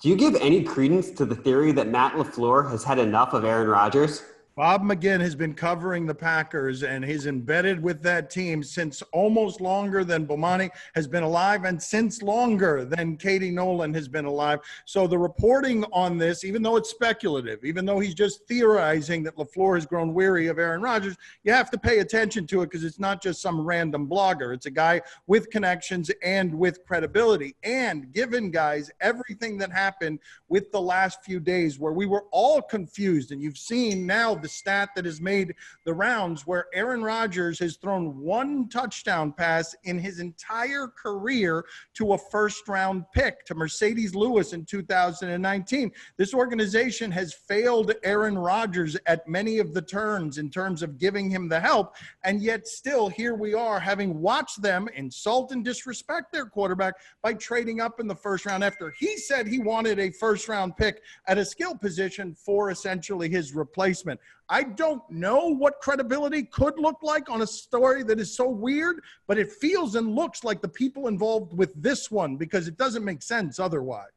Do you give any credence to the theory that Matt LaFleur has had enough of Aaron Rodgers? Bob McGinn has been covering the Packers, and he's embedded with that team since almost longer than Bomani has been alive and since longer than Katie Nolan has been alive. So the reporting on this, even though it's speculative, even though he's just theorizing that LaFleur has grown weary of Aaron Rodgers, you have to pay attention to it because it's not just some random blogger. It's a guy with connections and with credibility. And given, guys, everything that happened with the last few days where we were all confused, and you've seen now the stat that has made the rounds where Aaron Rodgers has thrown one touchdown pass in his entire career to a first-round pick, to Mercedes Lewis in 2019. This organization has failed Aaron Rodgers at many of the turns in terms of giving him the help, and yet still here we are having watched them insult and disrespect their quarterback by trading up in the first round after he said he wanted a first-round pick at a skill position for essentially his replacement. I don't know what credibility could look like on a story that is so weird, but it feels and looks like the people involved with this one, because it doesn't make sense otherwise.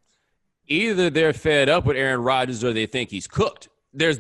Either they're fed up with Aaron Rodgers or they think he's cooked. Those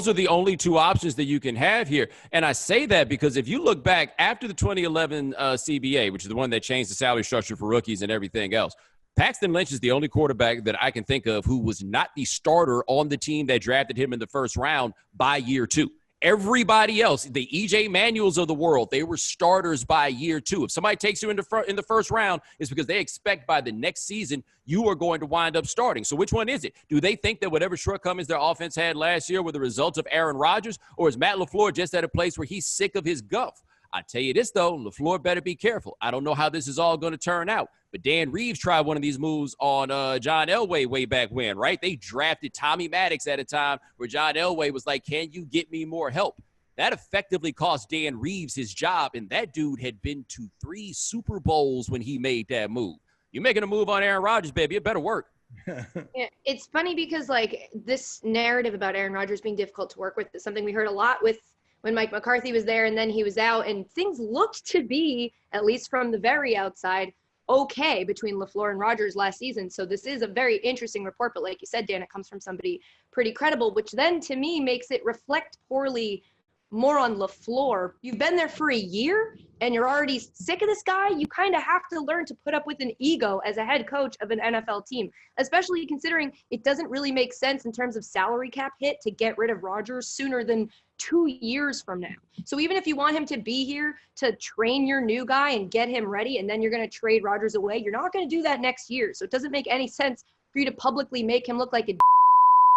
are the only two options that you can have here. And I say that because if you look back after the 2011 CBA, which is the one that changed the salary structure for rookies and everything else, Paxton Lynch is the only quarterback that I can think of who was not the starter on the team that drafted him in the first round by year two. Everybody else, the E.J. Manuels of the world, they were starters by year two. If somebody takes you in the first round, it's because they expect by the next season you are going to wind up starting. So which one is it? Do they think that whatever shortcomings their offense had last year were the results of Aaron Rodgers, or is Matt LaFleur just at a place where he's sick of his guff? I tell you this, though, LaFleur better be careful. I don't know how this is all going to turn out, but Dan Reeves tried one of these moves on John Elway way back when, right? They drafted Tommy Maddox at a time where John Elway was like, can you get me more help? That effectively cost Dan Reeves his job, and that dude had been to 3 Super Bowls when he made that move. You're making a move on Aaron Rodgers, baby. It better work. Yeah, it's funny because, like, this narrative about Aaron Rodgers being difficult to work with is something we heard a lot with when Mike McCarthy was there and then he was out, and things looked to be, at least from the very outside, okay between LaFleur and Rodgers last season. So this is a very interesting report, but like you said, Dan, it comes from somebody pretty credible, which then to me makes it reflect poorly more on LaFleur. You've been there for a year and you're already sick of this guy. You kind of have to learn to put up with an ego as a head coach of an NFL team, especially considering it doesn't really make sense in terms of salary cap hit to get rid of Rodgers sooner than 2 years from now. So even if you want him to be here to train your new guy and get him ready, and then you're going to trade Rodgers away, you're not going to do that next year. So it doesn't make any sense for you to publicly make him look like a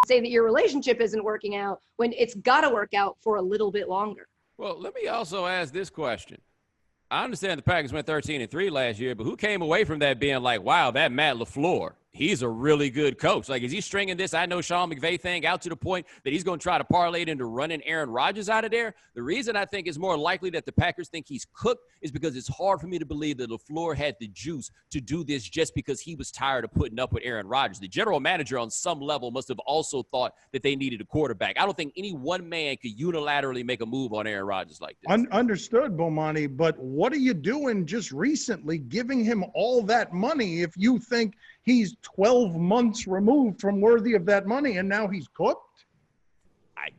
say that your relationship isn't working out when it's got to work out for a little bit longer. Well, let me also ask this question. I understand the Packers went 13-3 last year, but who came away from that being like, wow, that Matt LaFleur, he's a really good coach. Like, is he stringing this I know Sean McVay thing out to the point that he's going to try to parlay it into running Aaron Rodgers out of there? The reason I think it's more likely that the Packers think he's cooked is because it's hard for me to believe that LaFleur had the juice to do this just because he was tired of putting up with Aaron Rodgers. The general manager on some level must have also thought that they needed a quarterback. I don't think any one man could unilaterally make a move on Aaron Rodgers like this. Understood, Bomani, but what are you doing just recently giving him all that money if you think he's 12 months removed from worthy of that money and now he's cooked?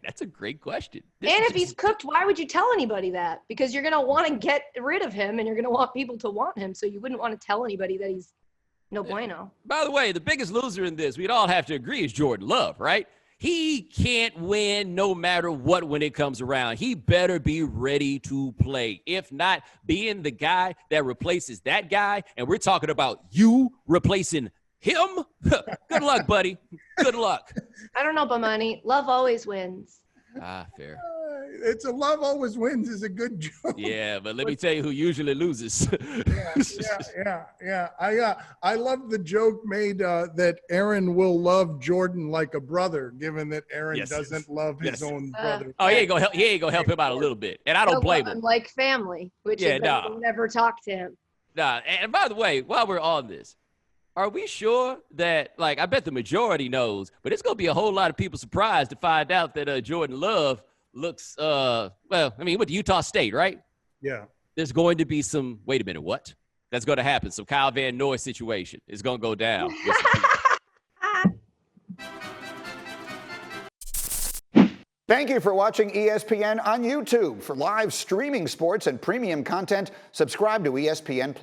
That's a great question. And if he's cooked, why would you tell anybody that? Because you're going to want to get rid of him and you're going to want people to want him. So you wouldn't want to tell anybody that he's no bueno. By the way, the biggest loser in this, we'd all have to agree, is Jordan Love, right? He can't win no matter what when it comes around. He better be ready to play. If not, being the guy that replaces that guy, and we're talking about you replacing him, good luck, buddy. Good luck. I don't know, Bomani. Love always wins. Fair. It's a love always wins is a good joke. Yeah, but let me tell you who usually loses. Yeah. I love the joke made that Aaron will love Jordan like a brother, given that Aaron doesn't love his own brother. Oh, he ain't gonna help him out a little bit, and I don't blame him. Like family, which is why we'll never talk to him. And by the way, while we're on this, are we sure that, like, I bet the majority knows, but it's going to be a whole lot of people surprised to find out that Jordan Love looks, with Utah State, right? Yeah. There's going to be some, wait a minute, what? That's going to happen. Some Kyle Van Noy situation is going to go down. Thank you for watching ESPN on YouTube. For live streaming sports and premium content, subscribe to ESPN+.